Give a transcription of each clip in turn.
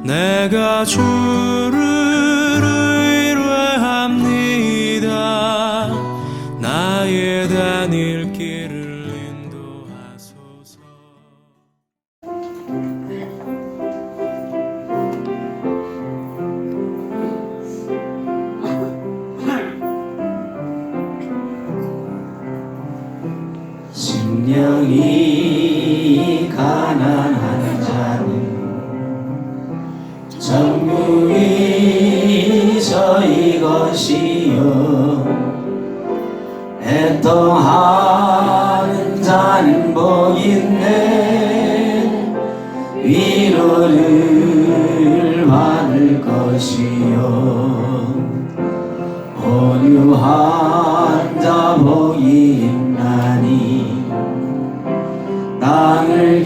내가 주를 의뢰합니다. 나의 다닐 길을 인도하소서. 심령이 가난한 자는 정육이 저희 것이요 애통하는 자는 복있네 위로를 받을 것이요 온유한 자 복이 있나니 땅을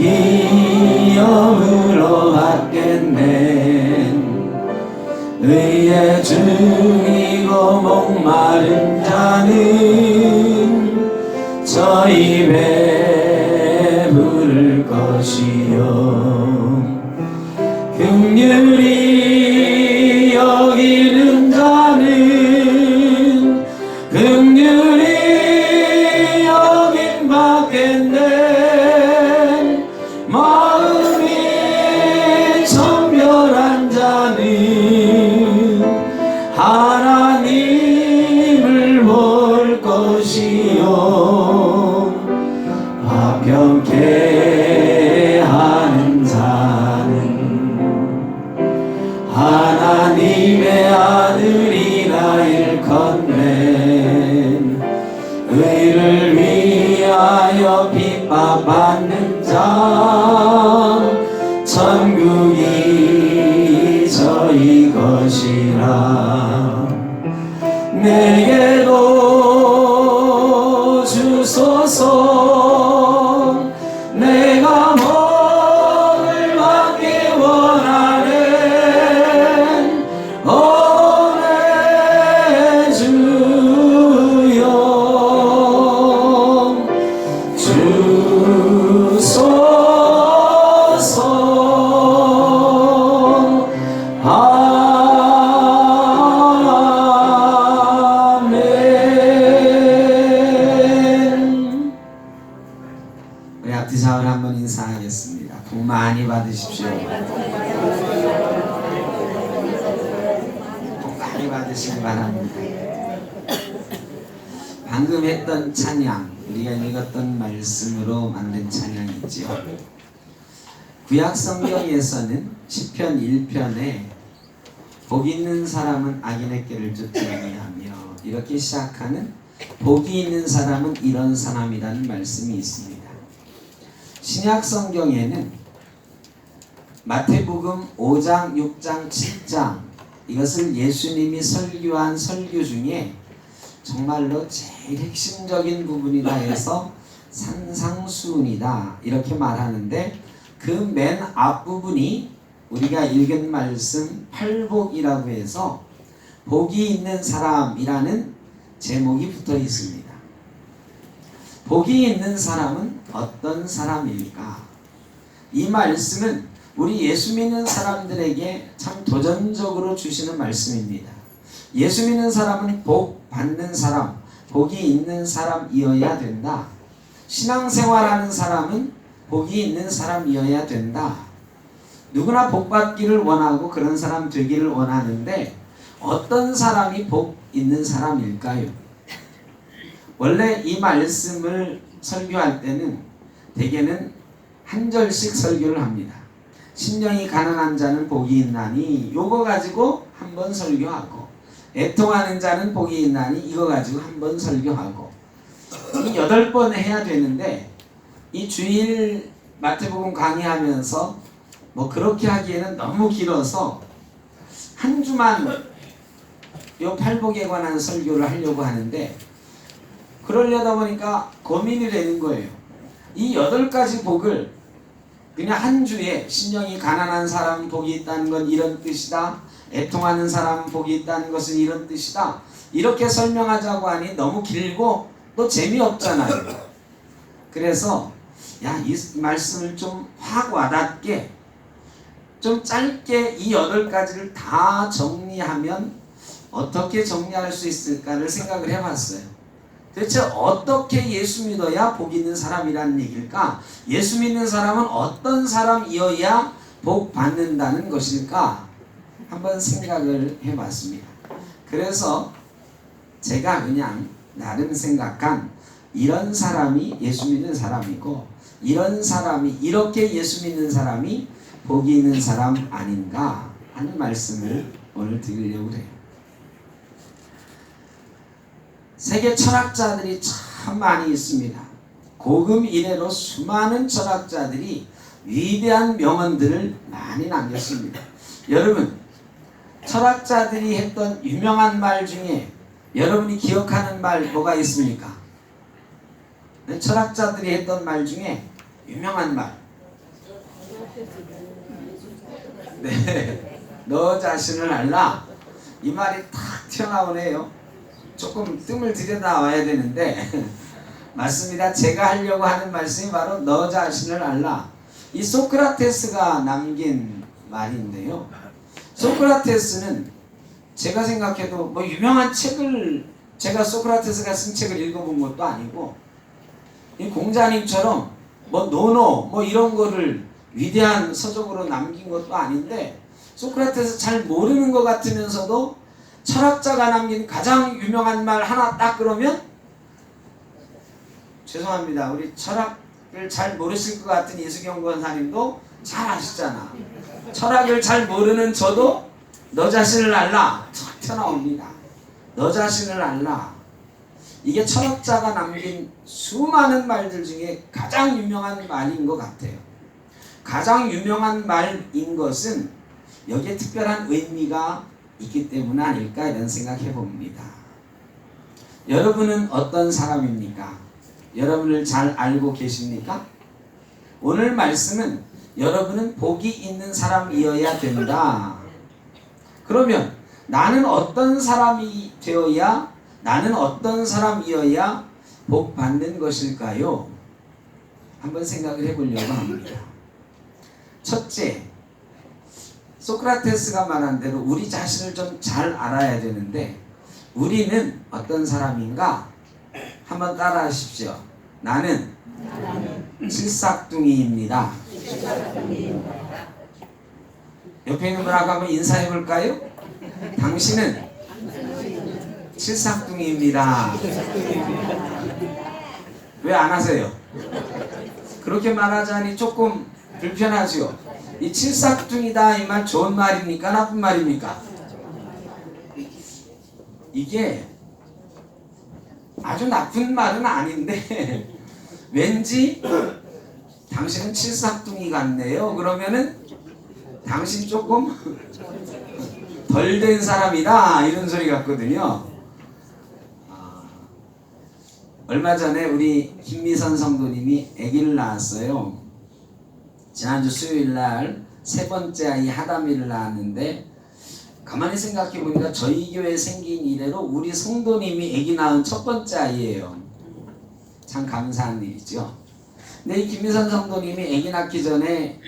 기업으로 받겠네 의에 죽이고 목마른 자는 저희 배 부를 것이요 긍휼히 여기는 자는 긍휼히 여김 받겠네 마음이 청결한 자는 하나님을 볼 것이요 화평케 하는 자는 하나님의 아들이라 일컫네 의를 위하여 핍박받는 자 천국이 저희 것이라 내게도 주소서 내가 먹을 받기 원하는 오늘 주여 주소서 아멘. 우리 앞뒤 사을 한번 인사하겠습니다. 복 많이 받으십시오. 복 많이 받으시기 바랍니다. 방금 했던 찬양, 우리가 읽었던 말씀으로 만든 찬양이지요. 구약 성경에서는 시편 1편에 복 있는 사람은 악인의 길을 쫓지 아니하며 이렇게 시작하는 복이 있는 사람은 이런 사람이라는 말씀이 있습니다. 신약 성경에는 마태복음 5장, 6장, 7장 이것을 예수님이 설교한 설교 중에 정말로 제일 핵심적인 부분이다 해서 산상수훈이다 이렇게 말하는데 그 맨 앞부분이 우리가 읽은 말씀 팔복이라고 해서 복이 있는 사람이라는 제목이 붙어 있습니다. 복이 있는 사람은 어떤 사람일까? 이 말씀은 우리 예수 믿는 사람들에게 참 도전적으로 주시는 말씀입니다. 예수 믿는 사람은 복 받는 사람, 복이 있는 사람이어야 된다. 신앙생활하는 사람은 복이 있는 사람이어야 된다. 누구나 복 받기를 원하고 그런 사람 되기를 원하는데 어떤 사람이 복 있는 사람일까요? 원래 이 말씀을 설교할 때는 대개는 한 절씩 설교를 합니다. 심령이 가난한 자는 복이 있나니 요거 가지고 한번 설교하고 애통하는 자는 복이 있나니 이거 가지고 한번 설교하고 이 8번 해야 되는데 이 주일 마태복음 강의하면서 뭐 그렇게 하기에는 너무 길어서 한 주만 요 팔복에 관한 설교를 하려고 하는데 그러려다 보니까 고민이 되는 거예요. 이 8가지 복을 그냥 한 주에 심령이 가난한 사람 복이 있다는 건 이런 뜻이다. 애통하는 사람 복이 있다는 것은 이런 뜻이다. 이렇게 설명하자고 하니 너무 길고 또 재미없잖아요. 그래서 이 말씀을 좀 확 와닿게 좀 짧게 이 8가지를 다 정리하면 어떻게 정리할 수 있을까를 생각을 해봤어요. 대체 어떻게 예수 믿어야 복 있는 사람이라는 얘기일까? 예수 믿는 사람은 어떤 사람이어야 복 받는다는 것일까? 한번 생각을 해봤습니다. 그래서 제가 그냥 나름 생각한 이런 사람이 예수 믿는 사람이고 이런 사람이 이렇게 예수 믿는 사람이 복이 있는 사람 아닌가 하는 말씀을 오늘 드리려고 해요. 세계 철학자들이 참 많이 있습니다. 고금 이래로 수많은 철학자들이 위대한 명언들을 많이 남겼습니다. 여러분, 철학자들이 했던 유명한 말 중에 여러분이 기억하는 말 뭐가 있습니까? 네, 철학자들이 했던 말 중에 유명한 말. 네, 너 자신을 알라. 이 말이 탁 튀어나오네요. 조금 뜸을 들여다와야 되는데 맞습니다. 제가 하려고 하는 말씀이 바로 너 자신을 알라. 이 소크라테스가 남긴 말인데요. 소크라테스는 제가 생각해도 뭐 유명한 책을 제가 소크라테스가 쓴 책을 읽어본 것도 아니고 이 공자님처럼 뭐 논어 뭐 이런 거를 위대한 서적으로 남긴 것도 아닌데 소크라테스 잘 모르는 것 같으면서도 철학자가 남긴 가장 유명한 말 하나 딱 그러면 죄송합니다. 우리 철학을 잘 모르실 것 같은 이수경 권사님도 잘 아시잖아. 철학을 잘 모르는 저도 너 자신을 알라 탁 튀어나옵니다. 너 자신을 알라. 이게 철학자가 남긴 수많은 말들 중에 가장 유명한 말인 것 같아요. 가장 유명한 말인 것은 여기에 특별한 의미가 있기 때문 아닐까 이런 생각해 봅니다. 여러분은 어떤 사람입니까? 여러분을 잘 알고 계십니까? 오늘 말씀은 여러분은 복이 있는 사람이어야 된다. 그러면 나는 어떤 사람이 되어야 나는 어떤 사람이어야 복 받는 것일까요? 한번 생각을 해보려고 합니다. 첫째, 소크라테스가 말한 대로 우리 자신을 좀 잘 알아야 되는데 우리는 어떤 사람인가? 한번 따라 하십시오. 나는 칠삭둥이입니다. 옆에 있는 분하고 한번 인사해 볼까요? 당신은 칠삭둥이입니다. 왜 안 하세요? 그렇게 말하자니 조금 불편하죠. 이 칠삭둥이다 이 말 좋은 말입니까? 나쁜 말입니까? 이게 아주 나쁜 말은 아닌데 왠지 당신은 칠삭둥이 같네요. 그러면은 당신 조금 덜 된 사람이다 이런 소리 같거든요. 얼마 전에 우리 김미선 성도님이 아기를 낳았어요. 지난주 수요일날 세 번째 아이 하담이를 낳았는데 가만히 생각해 보니까 저희 교회 생긴 이래로 우리 성도님이 아기 낳은 첫 번째 아이예요. 참 감사한 일이죠. 근데 이 김미선 성도님이 아기 낳기 전에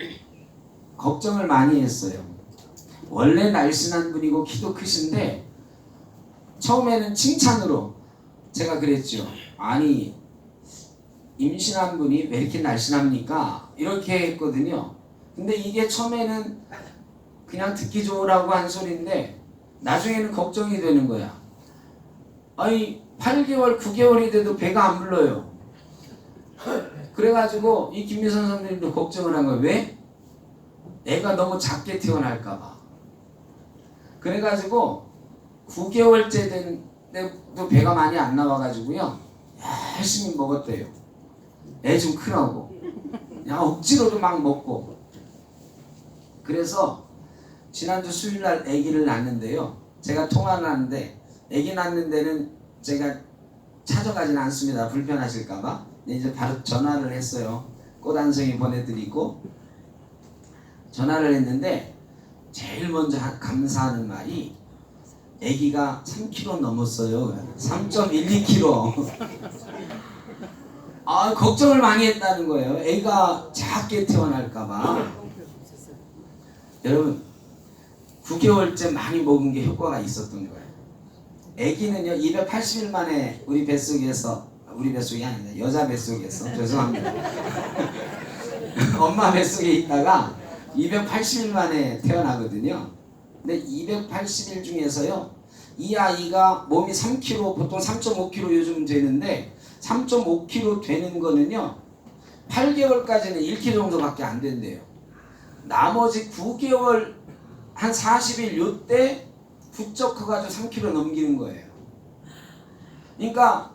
걱정을 많이 했어요. 원래 날씬한 분이고 키도 크신데 처음에는 칭찬으로 제가 그랬죠. 아니 임신한 분이 왜 이렇게 날씬합니까? 이렇게 했거든요. 근데 이게 처음에는 그냥 듣기 좋으라고 한 소리인데 나중에는 걱정이 되는 거야. 아니 8개월 9개월이 돼도 배가 안 불러요. 그래가지고 이 김미선 선생님도 걱정을 한 거예요. 왜? 애가 너무 작게 태어날까봐. 그래가지고 9개월째 된 때도 배가 많이 안 나와가지고요 열심히 먹었대요. 애 좀 크라고. 그냥 억지로도 막 먹고. 그래서 지난주 수요일날 아기를 낳는데요. 제가 통화를 하는데 아기 낳는 데는 제가 찾아가진 않습니다. 불편하실까봐. 이제 바로 전화를 했어요. 꽃 한 송이 보내드리고 전화를 했는데 제일 먼저 감사하는 말이 아기가 3kg 넘었어요. 3.12kg. 걱정을 많이 했다는 거예요. 애가 작게 태어날까봐. 여러분 9개월째 많이 먹은 게 효과가 있었던 거예요. 아기는요 280일 만에 우리 뱃속에서, 우리 뱃속이 아니다, 여자 뱃속에서, 죄송합니다. 엄마 뱃속에 있다가 280일 만에 태어나거든요. 근데 280일 중에서요 이 아이가 몸이 3kg, 보통 3.5kg 요즘 되는데 3.5kg 되는 거는요 8개월까지는 1kg 정도밖에 안 된대요. 나머지 9개월 한 40일 요때 부쩍 커가지고 3kg 넘기는 거예요. 그러니까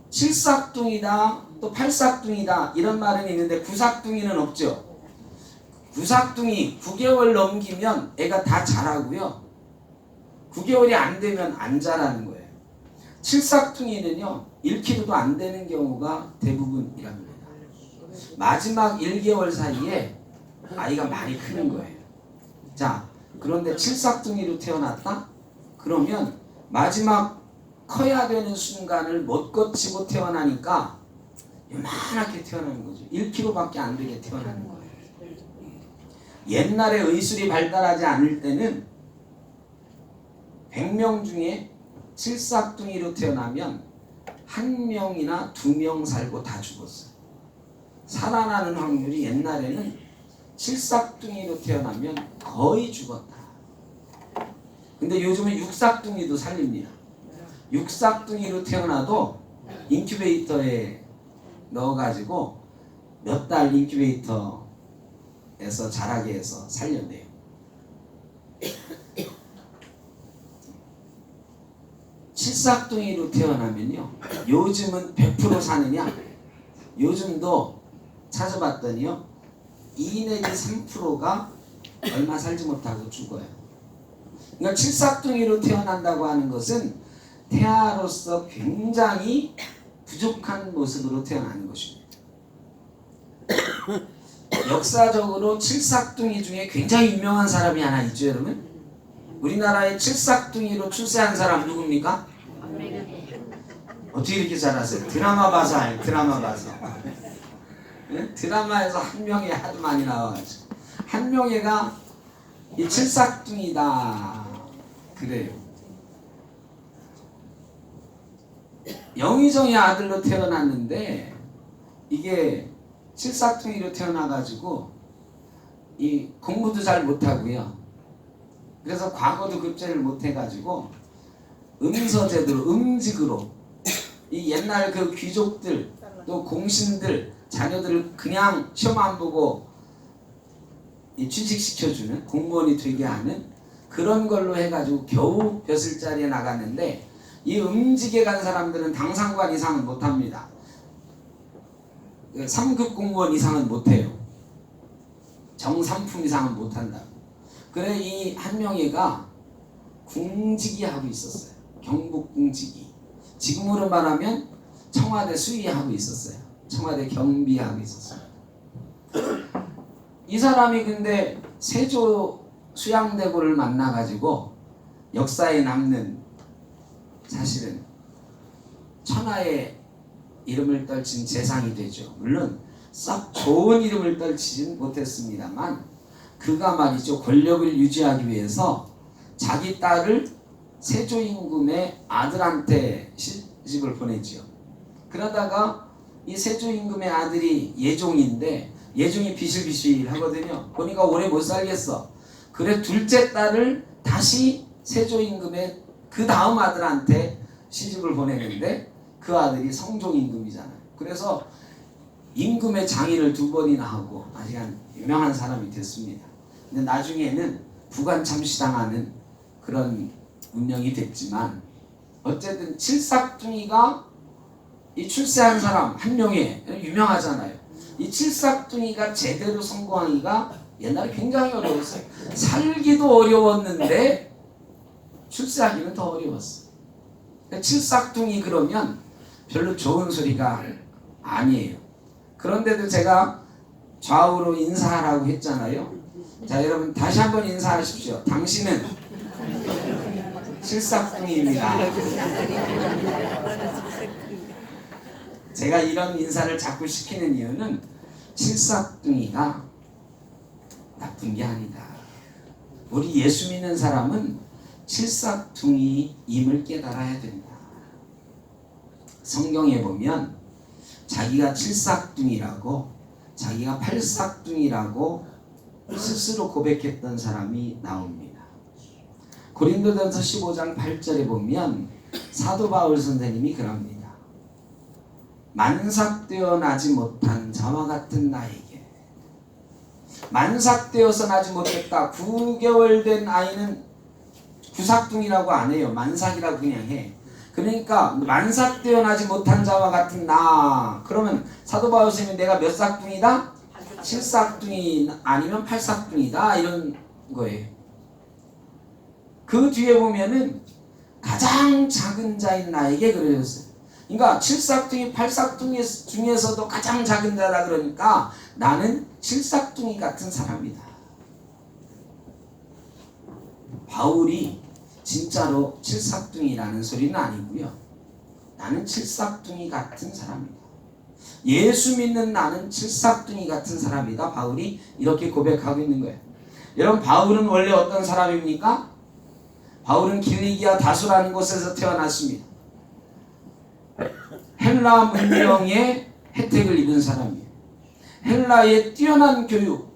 7삭둥이다 또 8삭둥이다 이런 말은 있는데 9삭둥이는 없죠. 9삭둥이 9개월 넘기면 애가 다 자라고요. 9개월이 안 되면 안 자라는 거예요. 7삭둥이는요 1kg도 안 되는 경우가 대부분이랍니다. 마지막 1개월 사이에 아이가 많이 크는 거예요. 자, 그런데 7삭둥이로 태어났다? 그러면 마지막 커야 되는 순간을 못 거치고 태어나니까 요만하게 태어나는 거죠. 1kg밖에 안 되게 태어나는 거예요. 옛날에 의술이 발달하지 않을 때는 100명 중에 7삭둥이로 태어나면 1명이나 2명 살고 다 죽었어요. 살아나는 확률이 옛날에는 7삭둥이로 태어나면 거의 죽었다. 근데 요즘은 6삭둥이도 살립니다. 6삭둥이로 태어나도 인큐베이터에 넣어가지고 몇 달 인큐베이터에서 자라게 해서 살려내요. 칠삭둥이로 태어나면요 요즘은 100% 사느냐? 요즘도 찾아봤더니요 2 내지 3%가 얼마 살지 못하고 죽어요. 그러니까 칠삭둥이로 태어난다고 하는 것은 태아로서 굉장히 부족한 모습으로 태어나는 것입니다. 역사적으로 칠삭둥이 중에 굉장히 유명한 사람이 하나 있죠, 여러분? 우리나라에 칠삭둥이로 출세한 사람 누굽니까? 어떻게 이렇게 잘 아세요? 드라마 봐서 알아요. 드라마 봐서. 네? 드라마에서 한명회 하도 많이 나와가지고 한명회가 이 칠삭둥이다 그래요. 영의정의 아들로 태어났는데 이게 칠삭둥이로 태어나가지고 이 공부도 잘 못하고요. 그래서 과거도 급제를 못해가지고 음서제도로 음직으로 이 옛날 그 귀족들 또 공신들 자녀들을 그냥 시험 안 보고 이 취직시켜주는 공무원이 되게 하는 그런 걸로 해가지고 겨우 벼슬자리에 나갔는데 이 음직에 간 사람들은 당상관 이상은 못합니다. 3급 공무원 이상은 못해요. 정삼품 이상은 못한다. 그래 이 한명회가 궁직이 하고 있었어요. 경복궁직이. 지금으로 말하면 청와대 수의하고 있었어요. 청와대 경비하고 있었어요. 이 사람이 근데 세조 수양대고를 만나가지고 역사에 남는 사실은 천하의 이름을 떨친 재상이 되죠. 물론 썩 좋은 이름을 떨치진 못했습니다만 그가 말이죠. 권력을 유지하기 위해서 자기 딸을 세조임금의 아들한테 시집을 보내지요. 그러다가 이 세조임금의 아들이 예종인데 예종이 비실비실 하거든요. 보니까 오래 못 살겠어. 그래 둘째 딸을 다시 세조임금의 그 다음 아들한테 시집을 보내는데 그 아들이 성종임금이잖아요. 그래서 임금의 장인을 2번이나 하고 아주 유명한 사람이 됐습니다. 근데 나중에는 부관참시당하는 그런 운명이 됐지만 어쨌든 칠삭둥이가 이 출세한 사람 한명회 유명하잖아요. 이 칠삭둥이가 제대로 성공하기가 옛날에 굉장히 어려웠어요. 살기도 어려웠는데 출세하기는 더 어려웠어요. 칠삭둥이 그러면 별로 좋은 소리가 아니에요. 그런데도 제가 좌우로 인사하라고 했잖아요. 자 여러분 다시 한번 인사하십시오. 당신은 칠삭둥이입니다. 제가 이런 인사를 자꾸 시키는 이유는 칠삭둥이가 나쁜 게 아니다. 우리 예수 믿는 사람은 칠삭둥이임을 깨달아야 된다. 성경에 보면 자기가 칠삭둥이라고 자기가 팔삭둥이라고 스스로 고백했던 사람이 나옵니다. 고린도전서 15장 8절에 보면 사도 바울 선생님이 그럽니다. 만삭되어 나지 못한 자와 같은 나에게, 만삭되어서 나지 못했다. 9개월 된 아이는 구삭둥이라고 안 해요. 만삭이라고 그냥 해. 그러니까 만삭되어 나지 못한 자와 같은 나. 그러면 사도 바울 선생님이 내가 몇 삭둥이다? 7삭둥이 아니면 8삭둥이다 이런 거예요. 그 뒤에 보면은 가장 작은 자인 나에게 그러셨어요. 그러니까 7삭둥이 8삭둥이 중에서도 가장 작은 자라 그러니까 나는 7삭둥이 같은 사람이다. 바울이 진짜로 7삭둥이라는 소리는 아니고요. 나는 7삭둥이 같은 사람이다. 예수 믿는 나는 7삭둥이 같은 사람이다. 바울이 이렇게 고백하고 있는 거예요. 여러분, 바울은 원래 어떤 사람입니까? 바울은 길리기아 다소라는 곳에서 태어났습니다. 헬라 문명의 혜택을 입은 사람이에요. 헬라의 뛰어난 교육,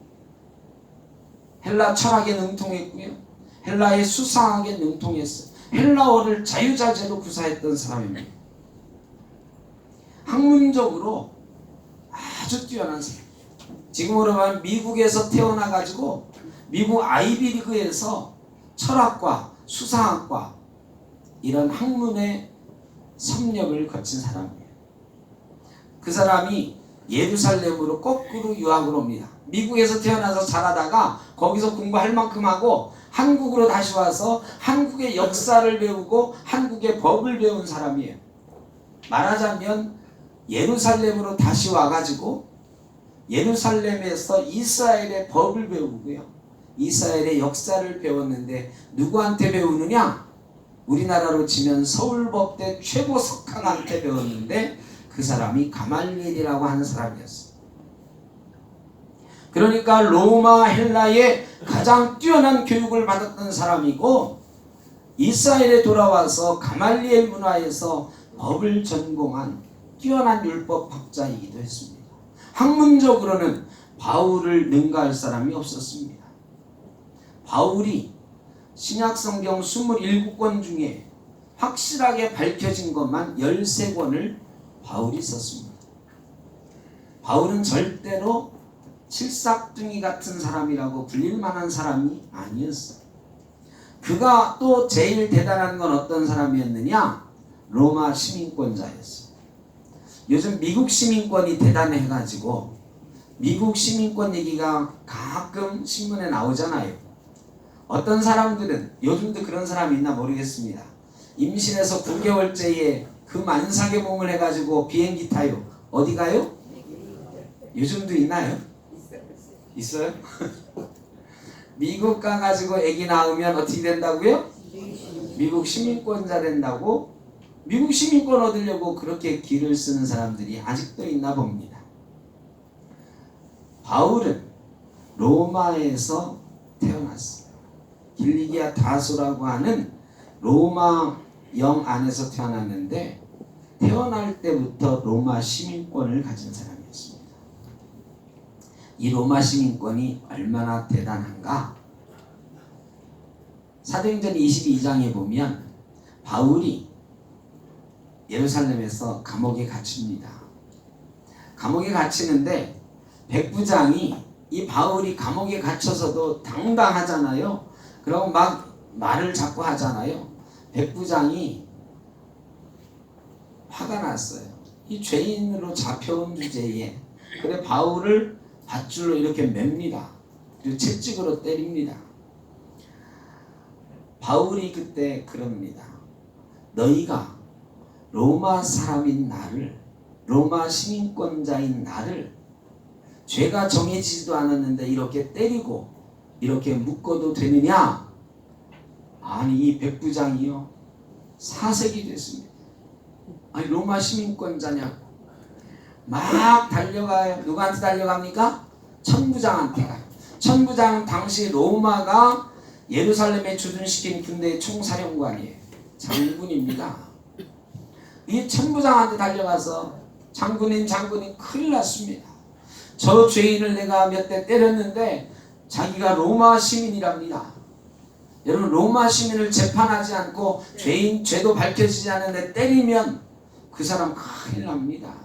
헬라 철학에 능통했고요. 헬라의 수상학에 능통했어요. 헬라어를 자유자재로 구사했던 사람입니다. 학문적으로 아주 뛰어난 사람. 지금으로 말하면 미국에서 태어나가지고 미국 아이비리그에서 철학과 수상학과 이런 학문의 섭렵을 거친 사람이에요. 그 사람이 예루살렘으로 거꾸로 유학을 옵니다. 미국에서 태어나서 자라다가 거기서 공부할 만큼 하고 한국으로 다시 와서 한국의 역사를 배우고 한국의 법을 배운 사람이에요. 말하자면 예루살렘으로 다시 와가지고 예루살렘에서 이스라엘의 법을 배우고요. 이스라엘의 역사를 배웠는데 누구한테 배우느냐? 우리나라로 치면 서울법대 최고 석학한테 배웠는데 그 사람이 가말리엘이라고 하는 사람이었어요. 그러니까 로마 헬라의 가장 뛰어난 교육을 받았던 사람이고 이스라엘에 돌아와서 가말리엘 문화에서 법을 전공한 뛰어난 율법학자이기도 했습니다. 학문적으로는 바울을 능가할 사람이 없었습니다. 바울이 신약성경 27권 중에 확실하게 밝혀진 것만 13권을 바울이 썼습니다. 바울은 절대로 칠삭둥이 같은 사람이라고 불릴 만한 사람이 아니었어요. 그가 또 제일 대단한 건 어떤 사람이었느냐? 로마 시민권자였어요. 요즘 미국 시민권이 대단해가지고 미국 시민권 얘기가 가끔 신문에 나오잖아요. 어떤 사람들은 요즘도 그런 사람이 있나 모르겠습니다. 임신해서 9개월째에 그 만삭의 몸을 해가지고 비행기 타요. 어디 가요? 요즘도 있나요? 있어요? 미국 가가지고 아기 낳으면 어떻게 된다고요? 미국 시민권자 된다고? 미국 시민권 얻으려고 그렇게 길을 쓰는 사람들이 아직도 있나 봅니다. 바울은 로마에서 태어났어요. 길리기아 다소라고 하는 로마 영 안에서 태어났는데 태어날 때부터 로마 시민권을 가진 사람이었습니다. 이 로마 시민권이 얼마나 대단한가? 사도행전 22장에 보면 바울이 예루살렘에서 감옥에 갇힙니다. 감옥에 갇히는데 백부장이 이 바울이 감옥에 갇혀서도 당당하잖아요. 그러고 막 말을 자꾸 하잖아요. 백부장이 화가 났어요. 이 죄인으로 잡혀온 주제에 그래 바울을 밧줄로 이렇게 맵니다. 그리고 채찍으로 때립니다. 바울이 그때 그럽니다. 너희가 로마 사람인 나를, 로마 시민권자인 나를 죄가 정해지지도 않았는데 이렇게 때리고 이렇게 묶어도 되느냐? 아니 이 백부장이요 사색이 됐습니다. 아니 로마 시민권자냐고 막 달려가요. 누구한테 달려갑니까? 천부장한테 가요. 천부장은 당시 로마가 예루살렘에 주둔시킨 군대의 총사령관이에요. 장군입니다. 이 천부장한테 달려가서 장군님 큰일 났습니다. 저 죄인을 내가 몇 대 때렸는데 자기가 로마 시민이랍니다. 여러분, 로마 시민을 재판하지 않고 죄도 밝혀지지 않는데 때리면 그 사람 큰일 납니다.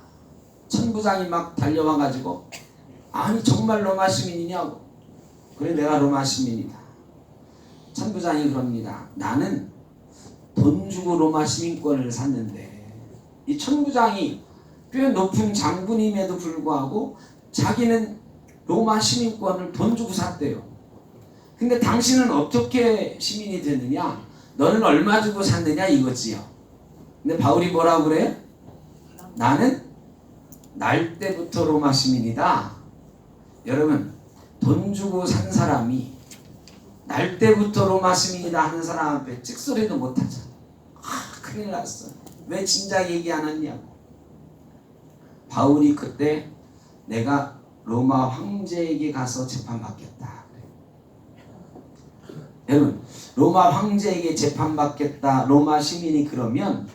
천부장이 막 달려와가지고 아니 정말 로마 시민이냐고. 그래 내가 로마 시민이다. 천부장이 그럽니다. 나는 돈 주고 로마 시민권을 샀는데, 이 천부장이 꽤 높은 장군임에도 불구하고 자기는 로마 시민권을 돈 주고 샀대요. 근데 당신은 어떻게 시민이 되느냐? 너는 얼마 주고 샀느냐 이거지요. 근데 바울이 뭐라고 그래요? 나는 날 때부터 로마 시민이다. 여러분, 돈 주고 산 사람이 날 때부터 로마 시민이다 하는 사람 앞에 찍소리도 못하잖아. 큰일 났어. 왜 진작 얘기 안 했냐고. 바울이 그때 내가 로마 황제에게 가서 재판받겠다. 여러분, 로마 황제에게 재판받겠다. 로마 시민이 그러면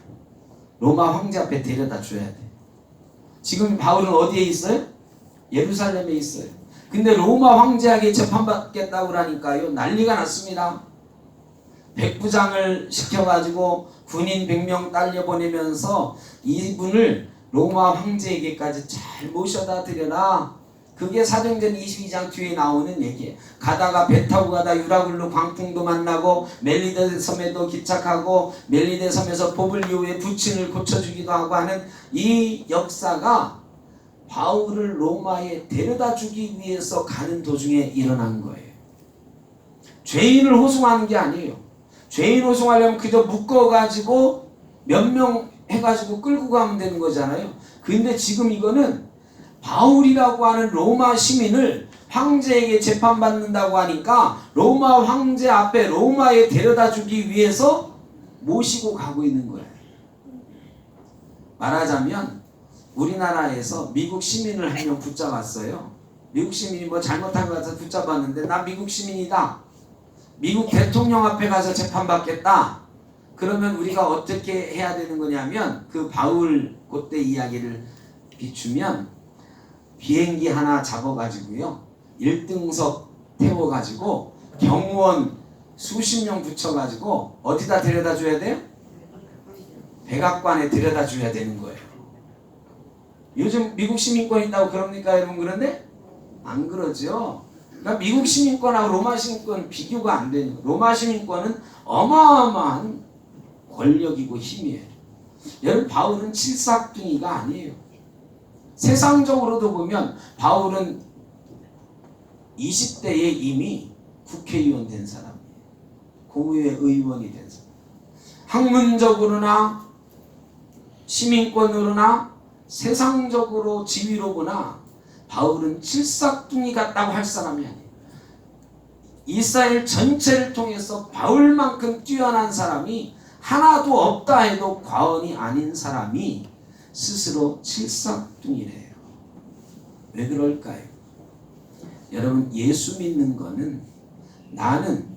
로마 황제 앞에 데려다 줘야 돼. 지금 바울은 어디에 있어요? 예루살렘에 있어요. 근데 로마 황제에게 재판받겠다고 그러니까요, 난리가 났습니다. 백부장을 시켜가지고 군인 100명 딸려보내면서 이분을 로마 황제에게까지 잘 모셔다 드려라. 그게 사도행전 22장 뒤에 나오는 얘기예요. 가다가 배 타고 가다 유라굴로 광풍도 만나고 멜리데 섬에도 기착하고 멜리데 섬에서 보블리오의 부친을 고쳐주기도 하고 하는 이 역사가 바울을 로마에 데려다 주기 위해서 가는 도중에 일어난 거예요. 죄인을 호송하는 게 아니에요. 죄인 호송하려면 그저 묶어가지고 몇 명 해가지고 끌고 가면 되는 거잖아요. 근데 지금 이거는 바울이라고 하는 로마 시민을 황제에게 재판받는다고 하니까 로마 황제 앞에 로마에 데려다 주기 위해서 모시고 가고 있는 거예요. 말하자면 우리나라에서 미국 시민을 한 명 붙잡았어요. 미국 시민이 뭐 잘못한 것 같아서 붙잡았는데 나 미국 시민이다. 미국 대통령 앞에 가서 재판받겠다. 그러면 우리가 어떻게 해야 되는 거냐면, 그 바울 그때 이야기를 비추면 비행기 하나 잡아가지고요, 1등석 태워가지고 경호원 수십 명 붙여가지고 어디다 데려다 줘야 돼요? 백악관에 데려다 줘야 되는 거예요. 요즘 미국 시민권 있다고 그럽니까 여러분? 그런데 안 그러죠. 그러니까 미국 시민권하고 로마 시민권 비교가 안 되는 거예요. 로마 시민권은 어마어마한 권력이고 힘이에요. 여러분, 바울은 칠삭둥이가 아니에요. 세상적으로도 보면 바울은 20대에 이미 국회의원 된 사람이에요. 공의회 의원이 된 사람. 학문적으로나 시민권으로나 세상적으로 지위로 보나 바울은 칠삭둥이 같다고 할 사람이 아니에요. 이스라엘 전체를 통해서 바울만큼 뛰어난 사람이 하나도 없다 해도 과언이 아닌 사람이 스스로 칠삭둥이래요. 왜 그럴까요? 여러분, 예수 믿는 거는 나는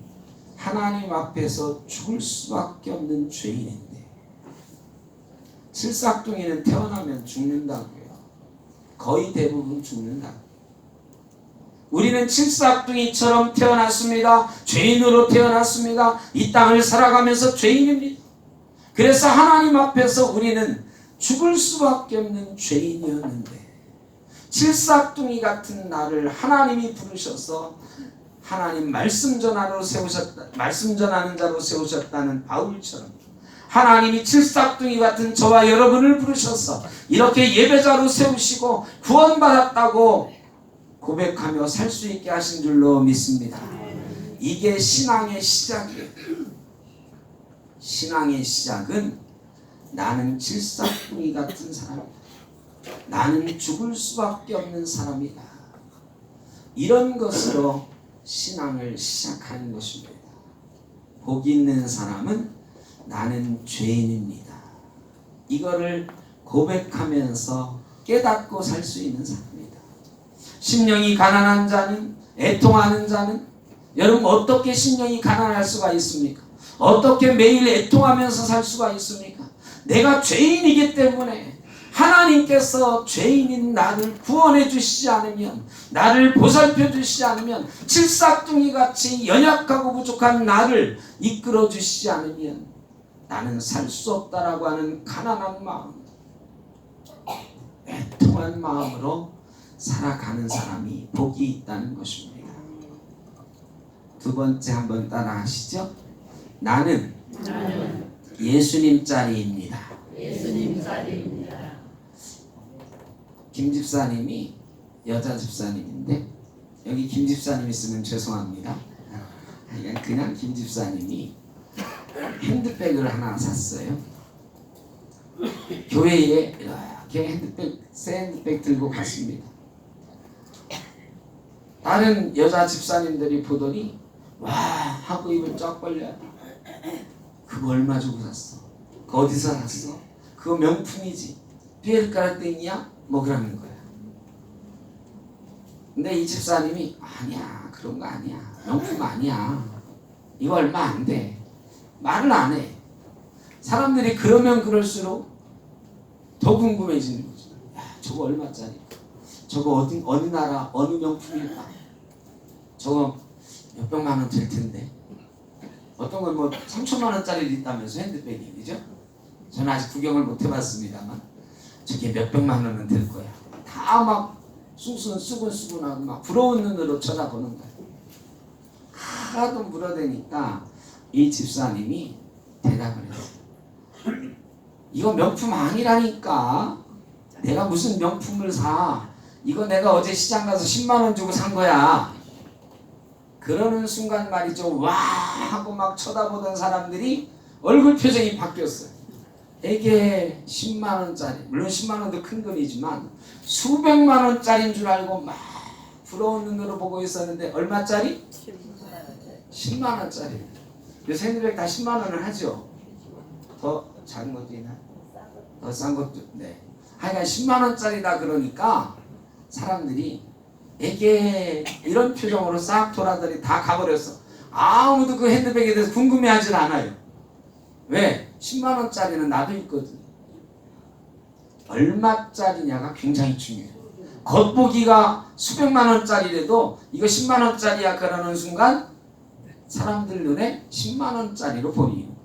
하나님 앞에서 죽을 수밖에 없는 죄인인데, 칠삭둥이는 태어나면 죽는다고요. 거의 대부분 죽는다. 우리는 칠삭둥이처럼 태어났습니다. 죄인으로 태어났습니다. 이 땅을 살아가면서 죄인입니다. 그래서 하나님 앞에서 우리는 죽을 수밖에 없는 죄인이었는데, 칠삭둥이 같은 나를 하나님이 부르셔서 하나님 말씀 전하러 세우셨다, 말씀 전하는 자로 세우셨다는 바울처럼 하나님이 칠삭둥이 같은 저와 여러분을 부르셔서 이렇게 예배자로 세우시고 구원받았다고 고백하며 살 수 있게 하신 줄로 믿습니다. 이게 신앙의 시작이에요. 신앙의 시작은 나는 칠삭둥이 같은 사람이다. 나는 죽을 수밖에 없는 사람이다. 이런 것으로 신앙을 시작하는 것입니다. 복 있는 사람은 나는 죄인입니다. 이거를 고백하면서 깨닫고 살 수 있는 사람입니다. 심령이 가난한 자는 애통하는 자는 여러분 어떻게 심령이 가난할 수가 있습니까? 어떻게 매일 애통하면서 살 수가 있습니까? 내가 죄인이기 때문에 하나님께서 죄인인 나를 구원해 주시지 않으면, 나를 보살펴 주시지 않으면, 칠삭둥이 같이 연약하고 부족한 나를 이끌어 주시지 않으면 나는 살 수 없다라고 하는 가난한 마음, 애통한 마음으로 살아가는 사람이 복이 있다는 것입니다. 두 번째 한번 따라 하시죠. 나는 예수님 짤입니다. 예수님 짤입니다. 김 집사님이 여자 집사님인데, 여기 김 집사님 있으면 죄송합니다. 그냥 김 집사님이 핸드백을 하나 샀어요. 교회에 이렇게 새 핸드백 들고 갔습니다. 다른 여자 집사님들이 보더니 와 하고 입을 쫙 벌려. 그거 얼마 주고 샀어? 그거 어디서 샀어? 그거 명품이지. 피에르 까르띠냐? 뭐 그러는 거야. 근데 이 집사님이 아니야, 그런 거 아니야, 명품 아니야, 이거 얼마 안 돼, 말을 안 해. 사람들이 그러면 그럴수록 더 궁금해지는 거죠. 야, 저거 얼마짜리? 저거 어느 나라 어느 명품일까? 저거 몇백만 원 될 텐데. 어떤 건 뭐 3천만 원짜리 있다면서 핸드백이, 그죠? 저는 아직 구경을 못 해봤습니다만 저게 몇백만 원은 될 거야. 다 막 수근수근하고 막 부러운 눈으로 쳐다보는 거야. 하도 물어대니까 이 집사님이 대답을 했어요. 이거 명품 아니라니까. 내가 무슨 명품을 사. 이거 내가 어제 시장 가서 10만 원 주고 산 거야. 그러는 순간 말이죠. 와 하고 막 쳐다보던 사람들이 얼굴 표정이 바뀌었어요. 이게 10만 원짜리, 물론 10만 원도 큰 돈이지만 수백만 원짜리인 줄 알고 막 부러운 눈으로 보고 있었는데 얼마짜리? 10만 원짜리. 요새 핸드백 다 10만 원을 하죠. 더 작은 것도 있나? 더 싼 것도. 네. 하여간 10만 원짜리다 그러니까 사람들이 이게 이런 표정으로 싹 돌아더니 다 가버렸어. 아무도 그 핸드백에 대해서 궁금해하질 않아요. 왜? 10만 원짜리는 나도 있거든. 얼마짜리냐가 굉장히 중요해요. 겉보기가 수백만 원짜리라도 이거 10만 원짜리야 그러는 순간 사람들 눈에 10만 원짜리로 보이요.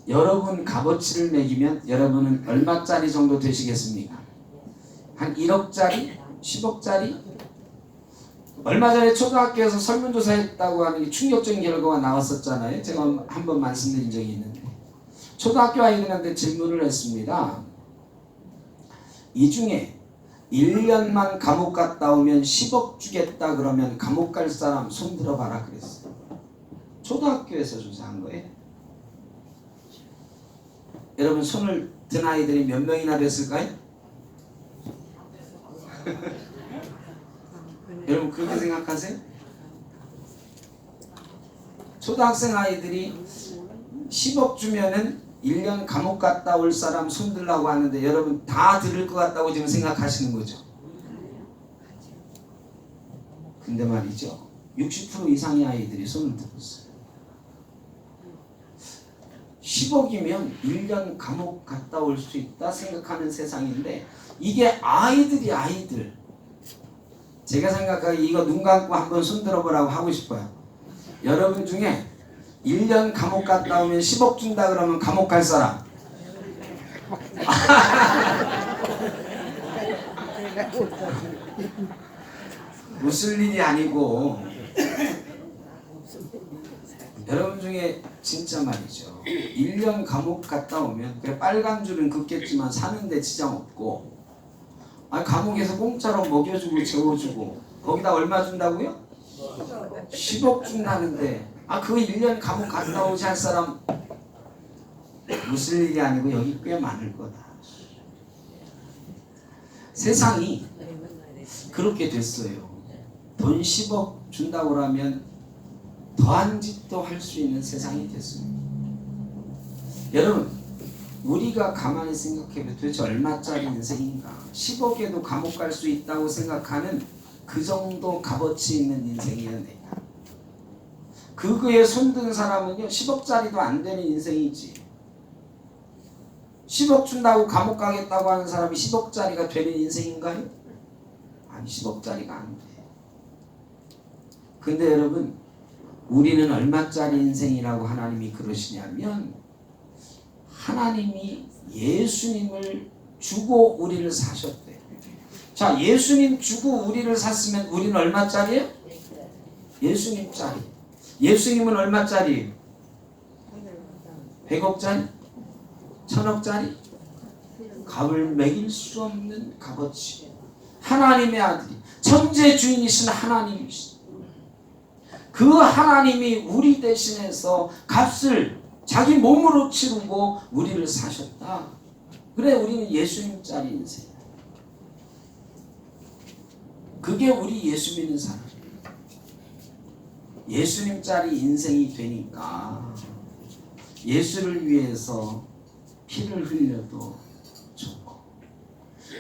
여러분 값어치를 매기면 여러분은 얼마짜리 정도 되시겠습니까? 한 1억짜리? 10억짜리? 얼마 전에 초등학교에서 설문조사 했다고 하는 게 충격적인 결과가 나왔었잖아요. 제가 한번 말씀드린 적이 있는데, 초등학교 아이들한테 질문을 했습니다. 이 중에 1년만 감옥 갔다 오면 10억 주겠다 그러면 감옥 갈 사람 손 들어봐라 그랬어요. 초등학교에서 조사한 거예요. 여러분 손을 든 아이들이 몇 명이나 됐을까요? 여러분 그렇게 생각하세요? 초등학생 아이들이 10억 주면은 1년 감옥 갔다 올 사람 손 들라고 하는데 여러분 다 들을 것 같다고 지금 생각하시는 거죠? 근데 말이죠, 60% 이상의 아이들이 손을 들었어요. 10억이면 1년 감옥 갔다 올 수 있다 생각하는 세상인데 이게 아이들. 제가 생각하기에 이거 눈 감고 한번 손 들어보라고 하고 싶어요. 여러분 중에 1년 감옥 갔다 오면 10억 준다 그러면 감옥 갈 사람? 웃을 일이 아니고, 여러분 중에 진짜 말이죠, 1년 감옥 갔다 오면 그래 빨간 줄은 긋겠지만 사는데 지장 없고, 감옥에서 공짜로 먹여주고 재워주고 거기다 얼마 준다고요? 10억 준다는데 그 1년 감옥 갔다 오지 할 사람 웃을 일이 아니고 여기 꽤 많을 거다. 세상이 그렇게 됐어요. 돈 10억 준다고 하면 더한 짓도 할 수 있는 세상이 됐습니다. 여러분 우리가 가만히 생각해보면 도대체 얼마짜리 인생인가? 10억에도 감옥 갈 수 있다고 생각하는 그 정도 값어치 있는 인생이었네요. 그거에 손든 사람은요 10억짜리도 안 되는 인생이지. 10억 준다고 감옥 가겠다고 하는 사람이 10억짜리가 되는 인생인가요? 아니 10억짜리가 안 돼. 근데 여러분 우리는 얼마짜리 인생이라고 하나님이 그러시냐면 하나님이 예수님을 주고 우리를 사셨대요. 자, 예수님 주고 우리를 샀으면 우리는 얼마짜리예요? 예수님짜리. 예수님은 얼마짜리? 100억짜리? 1000억짜리? 값을 매길 수 없는 값어치. 하나님의 아들이 천재 주인이신 하나님이신 그 하나님이 우리 대신해서 값을 자기 몸으로 치르고 우리를 사셨다. 그래 우리는 예수님짜리 인생이야. 그게 우리 예수 믿는 사람. 예수님짜리 인생이 되니까 예수를 위해서 피를 흘려도 좋고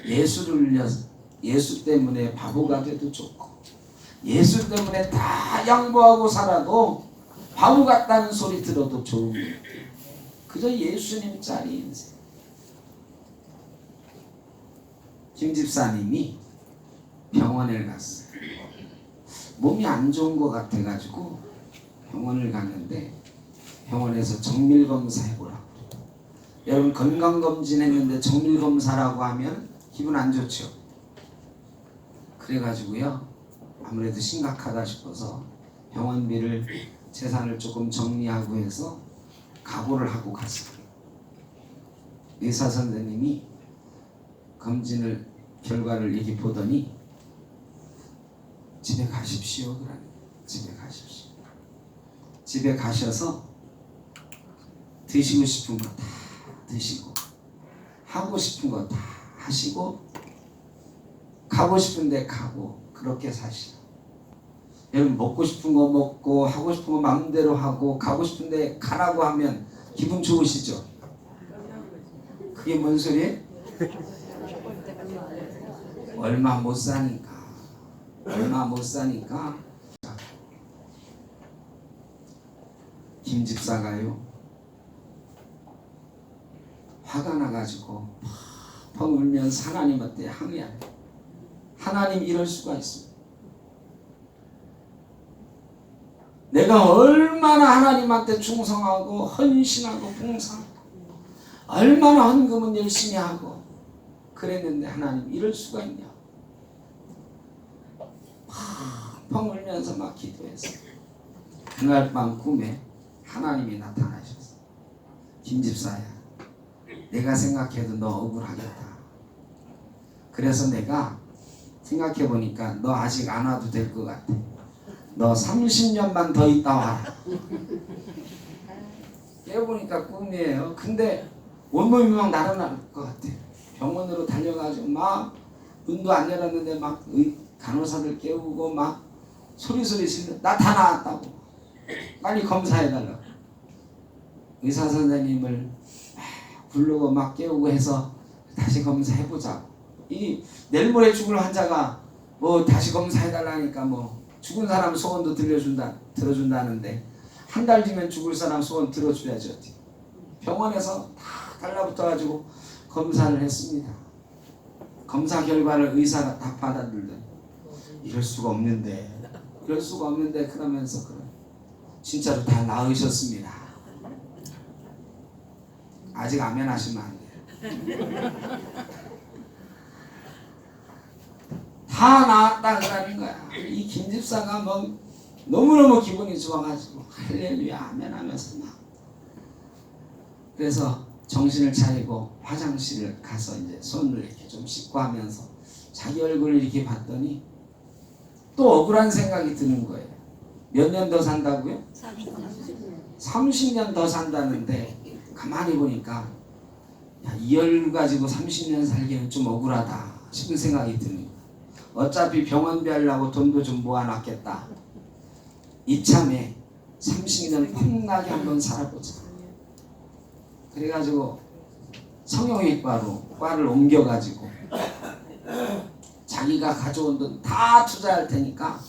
예수 때문에 바보가 돼도 좋고 예수 때문에 다 양보하고 살아도 바보 같다는 소리 들어도 좋은 거예요. 그저 예수님짜리 인생. 김 집사님이 병원에 갔어요. 몸이 안 좋은 것 같아가지고 병원을 갔는데 병원에서 정밀검사 해보라고. 여러분 건강검진 했는데 정밀검사라고 하면 기분 안 좋죠. 그래가지고요 아무래도 심각하다 싶어서 병원비를 재산을 조금 정리하고 해서 각오를 하고 갔어요. 의사 선생님이 검진을 결과를 이렇게 보더니 집에 가십시오 그러네. 집에 가십시오. 집에 가셔서 드시고 싶은 거 다 드시고 하고 싶은 거 다 하시고 가고 싶은 데 가고 그렇게 사시라. 여러분 먹고 싶은 거 먹고 하고 싶은 거 마음대로 하고 가고 싶은 데 가라고 하면 기분 좋으시죠? 그게 뭔 소리예요? 얼마 못 사니까 김 집사가요 화가 나가지고 펑 울면서 하나님한테 항의해요. 하나님 이럴 수가 있습니다. 내가 얼마나 하나님한테 충성하고 헌신하고 봉사하고 얼마나 헌금은 열심히 하고 그랬는데 하나님 이럴 수가 있냐. 펑 울면서 막 기도했어요. 그날 밤 꿈에 하나님이 나타나셨어요. 김 집사야 내가 생각해도 너 억울하겠다. 그래서 내가 생각해보니까 너 아직 안 와도 될 것 같아. 너 30년만 더 있다 와라. 깨보니까 꿈이에요. 근데 온몸이 막 날아날 것 같아. 병원으로 달려가지고 막 문도 안 열었는데 막 간호사들 깨우고 막 소리소리 질러. 나 다 나았다고. 빨리 검사해달라고. 의사 선생님을 부르고 막 깨우고 해서 다시 검사해보자고. 이 내일 모레 죽을 환자가 뭐 다시 검사해달라니까 뭐 죽은 사람 소원도 들어준다는데 한 달 뒤면 죽을 사람 소원 들어줘야죠. 병원에서 다 달라붙어가지고 검사를 했습니다. 검사 결과를 의사가 다 받아들더니 이럴 수가 없는데 그러면서 진짜로 다 나으셨습니다. 아직 아멘 하시면 안 돼요. 다 나았다 그러는 거야. 이 김집사가 뭐 너무너무 기분이 좋아가지고 할렐루야 아멘 하면서 막 그래서 정신을 차리고 화장실을 가서 이제 손을 이렇게 좀 씻고 하면서 자기 얼굴을 이렇게 봤더니 또 억울한 생각이 드는 거예요. 몇 년 더 산다고요? 30년 더 산다는데 가만히 보니까 야, 이 얼굴 가지고 30년 살기는 좀 억울하다 싶은 생각이 드는 거예요. 어차피 병원비 하려고 돈도 좀 모아놨겠다. 이참에 30년 펑나게 한번 살아보자. 그래가지고 성형외과로 과를 옮겨가지고 자기가 가져온 돈 다 투자할 테니까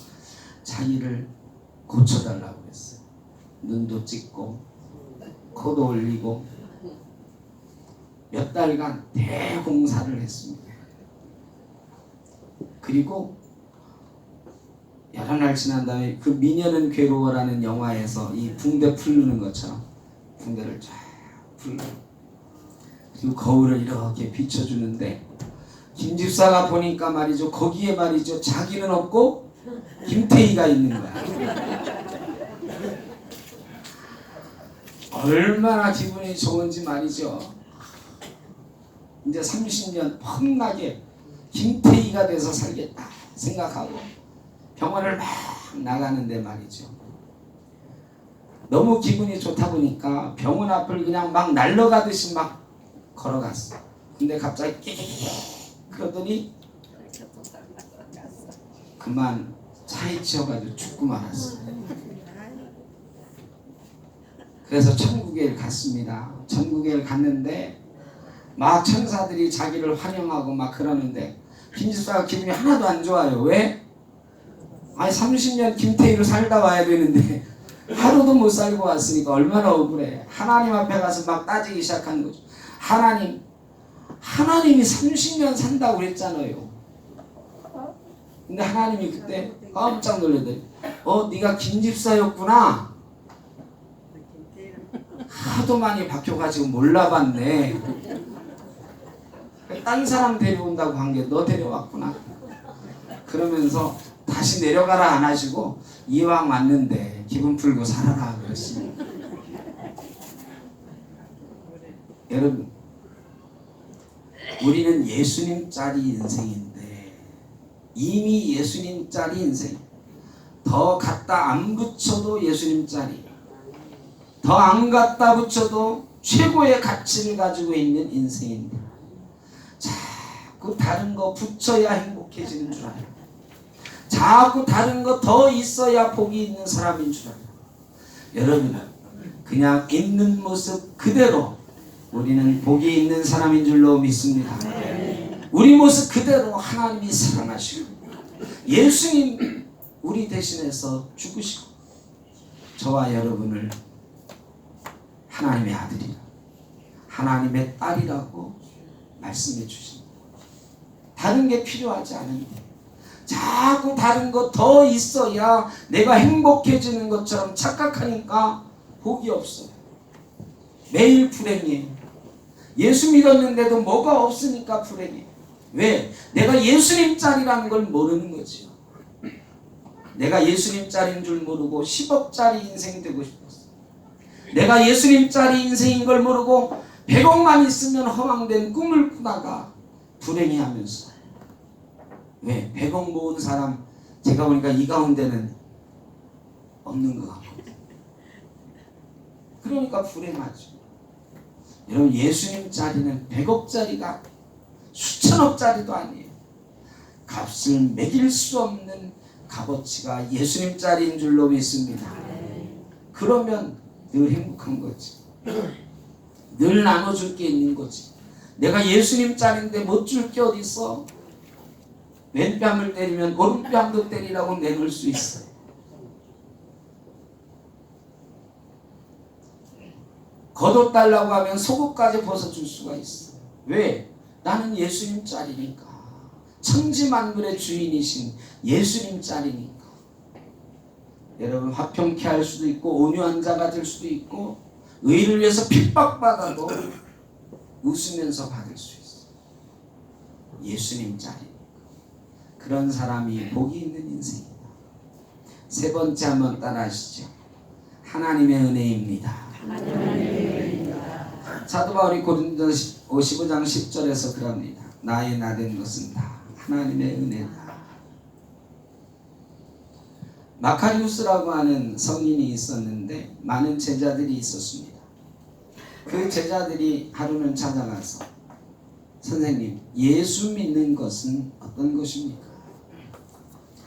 자기를 고쳐달라고 했어요. 눈도 찍고 코도 올리고 몇 달간 대공사를 했습니다. 그리고 여러 날 지난 다음에 그 미녀는 괴로워라는 영화에서 이 붕대 풀르는 것처럼 붕대를 쫙 풀고 그리고 거울을 이렇게 비춰주는데 김집사가 보니까 말이죠, 거기에 말이죠, 자기는 없고 김태희가 있는 거야. 얼마나 기분이 좋은지 말이죠. 이제 30년 펑나게 김태희가 돼서 살겠다 생각하고 병원을 막 나가는데 말이죠, 너무 기분이 좋다 보니까 병원 앞을 그냥 막 날아가듯이 막 걸어갔어. 근데 갑자기 끼끼끼 그러더니 그만 차에 치여가지고 죽고 말았어. 그래서 천국에 갔습니다. 천국에 갔는데 막 천사들이 자기를 환영하고 막 그러는데 김집사가 기분이 하나도 안 좋아요. 왜? 아니 30년 김태희로 살다 와야 되는데 하루도 못 살고 왔으니까 얼마나 억울해. 하나님 앞에 가서 막 따지기 시작한 거죠. 하나님이 30년 산다고 그랬잖아요. 근데 하나님이 그때 깜짝 놀라더니 네가 김집사였구나. 하도 많이 박혀가지고 몰라봤네. 딴 사람 데려온다고 한 게 너 데려왔구나. 그러면서 다시 내려가라 안 하시고 이왕 왔는데 기분 풀고 살아라 그랬습니다. 여러분, 우리는 예수님짜리 인생인데 이미 예수님짜리 인생, 더 갖다 안 붙여도 예수님짜리, 더 안 갖다 붙여도 최고의 가치를 가지고 있는 인생인데 자꾸 다른 거 붙여야 행복해지는 줄 알아요. 자꾸 다른 거 더 있어야 복이 있는 사람인 줄 알아요. 여러분, 그냥 있는 모습 그대로 우리는 복이 있는 사람인 줄로 믿습니다. 우리 모습 그대로 하나님이 사랑하시고 예수님 우리 대신해서 죽으시고 저와 여러분을 하나님의 아들이라, 하나님의 딸이라고 말씀해 주십니다. 다른 게 필요하지 않은데 자꾸 다른 거 더 있어야 내가 행복해지는 것처럼 착각하니까 복이 없어요. 매일 불행이에요. 예수 믿었는데도 뭐가 없으니까 불행해요. 왜? 내가 예수님 짤이라는 걸 모르는 거지요. 내가 예수님 짤인 줄 모르고 10억짜리 인생 되고 싶었어. 내가 예수님 짤이 인생인 걸 모르고 100억만 있으면 허망된 꿈을 꾸다가 불행해하면서, 왜? 100억 모은 사람 제가 보니까 이 가운데는 없는 것 같거든요. 그러니까 불행하죠. 여러분, 예수님 짤이는 100억짜리가 수천억짜리도 아니에요. 값을 매길 수 없는 값어치가 예수님 짤인 줄로 믿습니다. 그러면 늘 행복한 거지. 늘 나눠줄 게 있는 거지. 내가 예수님 짤인데 못 줄 게 어디 있어? 왼뺨을 때리면 오른뺨도 때리라고 내놓을 수 있어요. 겉옷 달라고 하면 속옷까지 벗어줄 수가 있어. 왜? 나는 예수님 짤이니까. 천지만물의 주인이신 예수님 짤이니까. 여러분, 화평케 할 수도 있고 온유한 자가 될 수도 있고 의를 위해서 핍박받아도 웃으면서 받을 수 있어. 예수님 짤이니까. 그런 사람이 복이 있는 인생이다. 세 번째 한번 따라 하시죠. 하나님의 은혜입니다. 사도 바울이 고린도서 15장 10절에서 그럽니다. 나의 나된 것은 다 하나님의 은혜다. 마카리우스라고 하는 성인이 있었는데 많은 제자들이 있었습니다. 그 제자들이 하루는 찾아가서 선생님, 예수 믿는 것은 어떤 것입니까?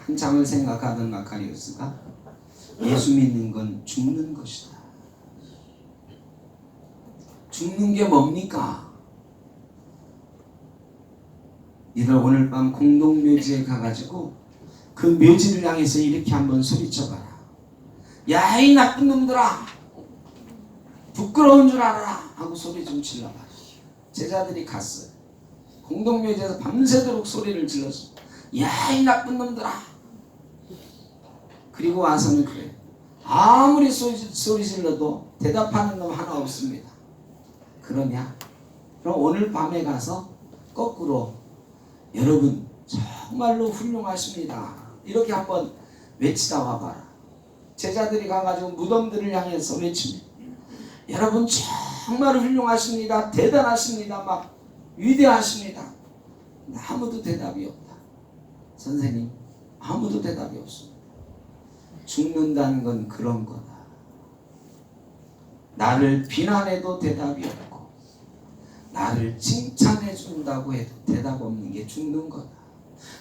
한참을 생각하던 마카리우스가 예수 믿는 건 죽는 것이다. 죽는 게 뭡니까? 이들 오늘 밤 공동묘지에 가가지고 그 묘지를 향해서 이렇게 한번 소리쳐봐라. 야, 이 나쁜 놈들아, 부끄러운 줄 알아라 하고 소리 좀 질러봐. 제자들이 갔어요. 공동묘지에서 밤새도록 소리를 질렀어. 야, 이 나쁜 놈들아. 그리고 와서는 그래. 아무리 소리 질러도 대답하는 놈 하나 없습니다. 그러냐? 그럼 오늘 밤에 가서 거꾸로 여러분 정말로 훌륭하십니다. 이렇게 한번 외치다 와봐라. 제자들이 가가지고 무덤들을 향해서 외칩니다. 여러분 정말 훌륭하십니다. 대단하십니다. 막 위대하십니다. 아무도 대답이 없다. 선생님, 아무도 대답이 없습니다. 죽는다는 건 그런 거다. 나를 비난해도 대답이 없고 나를 칭찬해 준다고 해도 대답 없는 게 죽는 거다.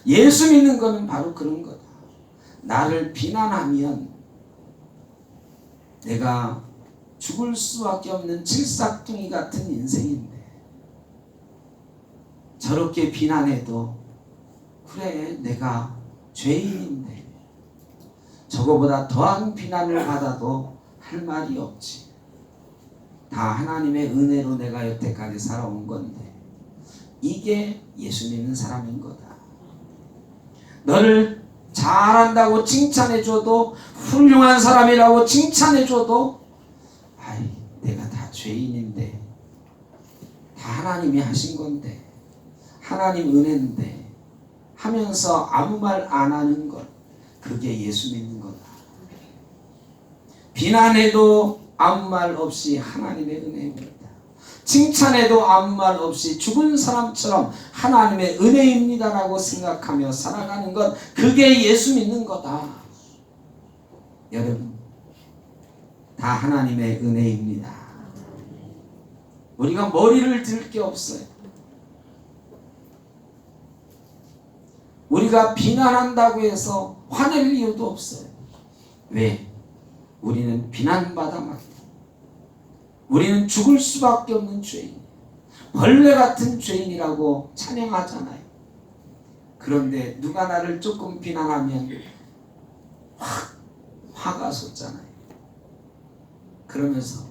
예수 믿는 거는 바로 그런 거다. 나를 비난하면 내가 죽을 수밖에 없는 칠삭둥이 같은 인생인데 저렇게 비난해도 그래, 내가 죄인인데 저거보다 더한 비난을 받아도 할 말이 없지. 다 하나님의 은혜로 내가 여태까지 살아온 건데 이게 예수 믿는 사람인 거다. 너를 잘한다고 칭찬해줘도, 훌륭한 사람이라고 칭찬해줘도 아이, 내가 다 죄인인데, 다 하나님이 하신 건데, 하나님 은혜인데 하면서 아무 말 안 하는 것, 그게 예수 믿는 거다. 비난해도 아무 말 없이 하나님의 은혜입니다. 칭찬해도 아무 말 없이 죽은 사람처럼 하나님의 은혜입니다라고 생각하며 살아가는 것, 그게 예수 믿는 거다. 여러분, 다 하나님의 은혜입니다. 우리가 머리를 들 게 없어요. 우리가 비난한다고 해서 화낼 이유도 없어요. 왜? 우리는 비난받아 맞고 우리는 죽을 수밖에 없는 죄인, 벌레 같은 죄인이라고 찬양하잖아요. 그런데 누가 나를 조금 비난하면 화가 솟잖아요. 그러면서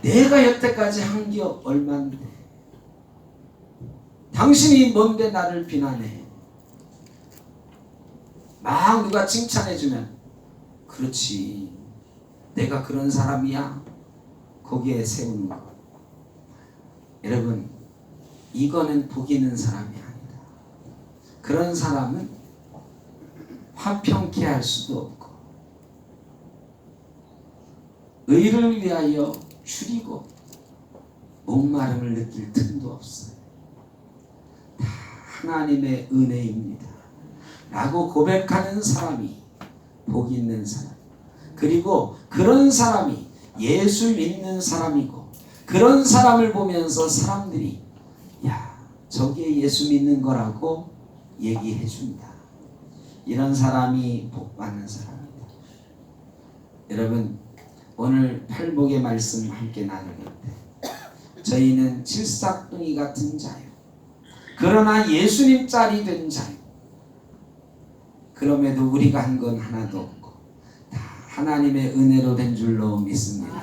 내가 여태까지 한 게 얼만데 당신이 뭔데 나를 비난해. 막 누가 칭찬해주면 그렇지, 내가 그런 사람이야, 거기에 세우는 거. 여러분, 이거는 복 있는 사람이 아니다. 그런 사람은 화평케 할 수도 없고 의를 위하여 줄이고 목마름을 느낄 틈도 없어요. 다 하나님의 은혜입니다 라고 고백하는 사람이 복 있는 사람, 그리고 그런 사람이 예수 믿는 사람이고, 그런 사람을 보면서 사람들이 야, 저게 예수 믿는 거라고 얘기해 준다. 이런 사람이 복 받는 사람입니다. 여러분, 오늘 팔복의 말씀 함께 나누는데 저희는 칠삭둥이 같은 자요, 그러나 예수님 짤이 된 자요, 그럼에도 우리가 한 건 하나도 없고 다 하나님의 은혜로 된 줄로 믿습니다.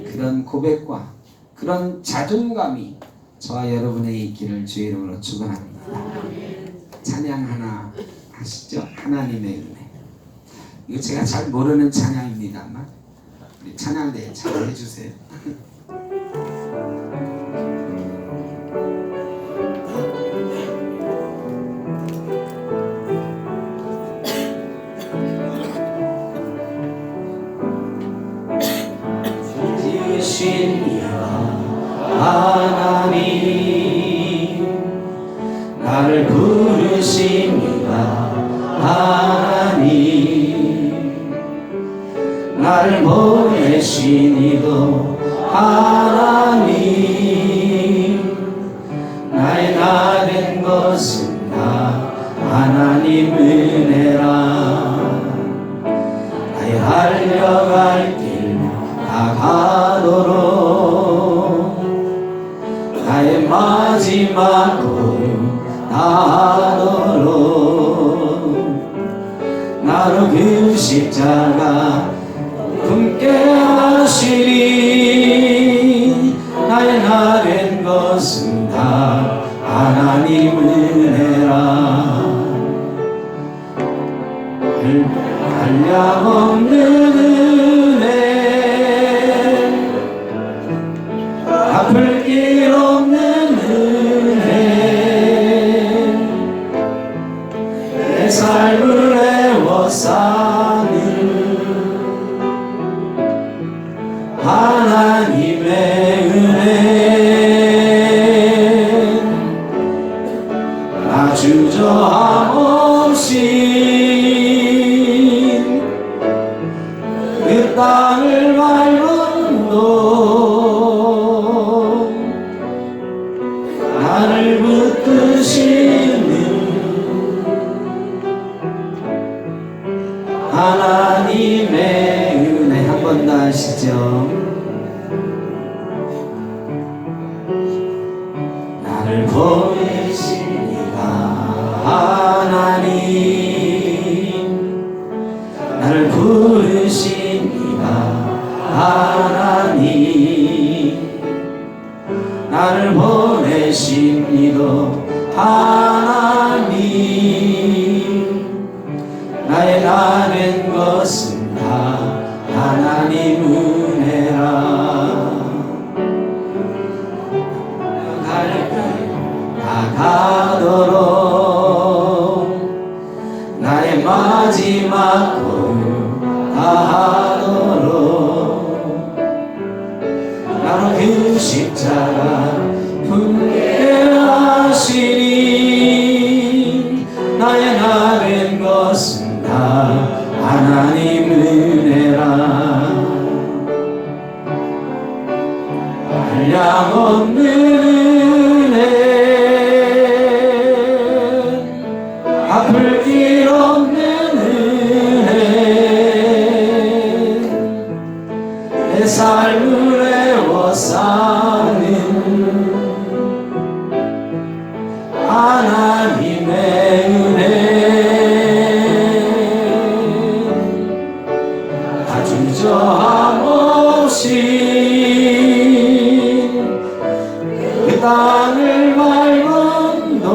그런 고백과 그런 자존감이 저와 여러분의 있기를 주의 이름으로 축원합니다. 찬양 하나 하시죠. 하나님의 은혜. 이거 제가 잘 모르는 찬양입니다만 우리 찬양대 잘 해주세요. 하나님, 나를 부르십니다. 하나님, 나를 보내신 이도 하나님, 나의 나 된 것은 다 하나님 은혜라. 나의 달려갈 길 다 가도록 나의 마지막 걸음 다 십자가 품게 하시니 나의 나 된 것은 다 하나님 은혜라. 한량없는 은혜 갚을 길 없는 은혜 내 삶을 애워싸는 하나님의 은혜 나 주저함 없이 그 땅을 밟은 도 나를 붙드시는 하나님의 은혜. 한 번 더 하시죠. 나를 보내신 이가 하나님 나를 부르신 이가 하나님 나를 보내신 이도 하나님 나의 나 된 것은 다 하나님 은혜라. 다가도록 나의 마지막 고유 다하도록 나로 그 십자가 품게 하시니 나의 나 된 것은 다 하나님 은혜라. 한량없는 은혜 갚을 길 없는 은혜 내 삶을 애워싸는 하나님의 은혜 다 주저함 없이 그 땅을 밟은 도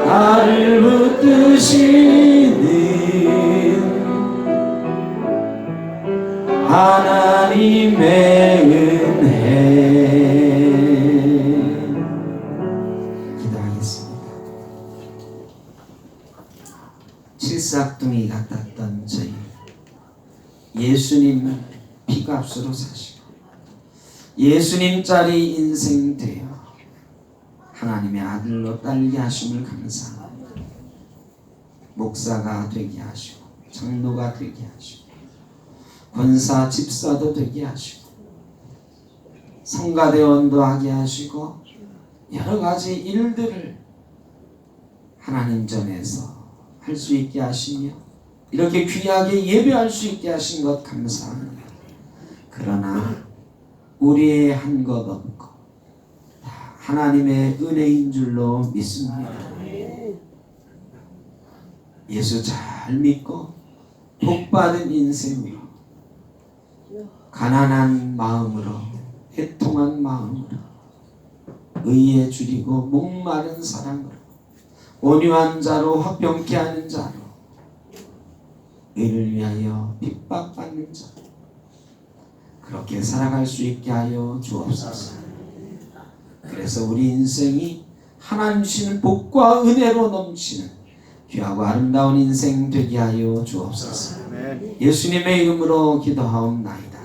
나를 붙드시는 하나님의 은혜. 기도하겠습니다. 칠삭둥이 같았던 저희 예수님 피값으로 사시고 예수님짜리 인생 되어 하나님의 아들로 딸게 하심을 감사합니다. 목사가 되게 하시고 장로가 되게 하시고 권사 집사도 되게 하시고 성가대원도 하게 하시고 여러 가지 일들을 하나님 전에서 할 수 있게 하시며 이렇게 귀하게 예배할 수 있게 하신 것 감사합니다. 그러나 우리의 한 것 없고 다 하나님의 은혜인 줄로 믿습니다. 예수 잘 믿고 복받은 인생으로 가난한 마음으로 애통한 마음으로 의에 줄이고 목마른 사랑으로 온유한 자로 화평케 하는 자로 의를 위하여 핍박받는 자 그렇게 살아갈 수 있게 하여 주옵소서. 그래서 우리 인생이 하나님 주시는 복과 은혜로 넘치는 귀하고 아름다운 인생 되게 하여 주옵소서. 예수님의 이름으로 기도하옵나이다.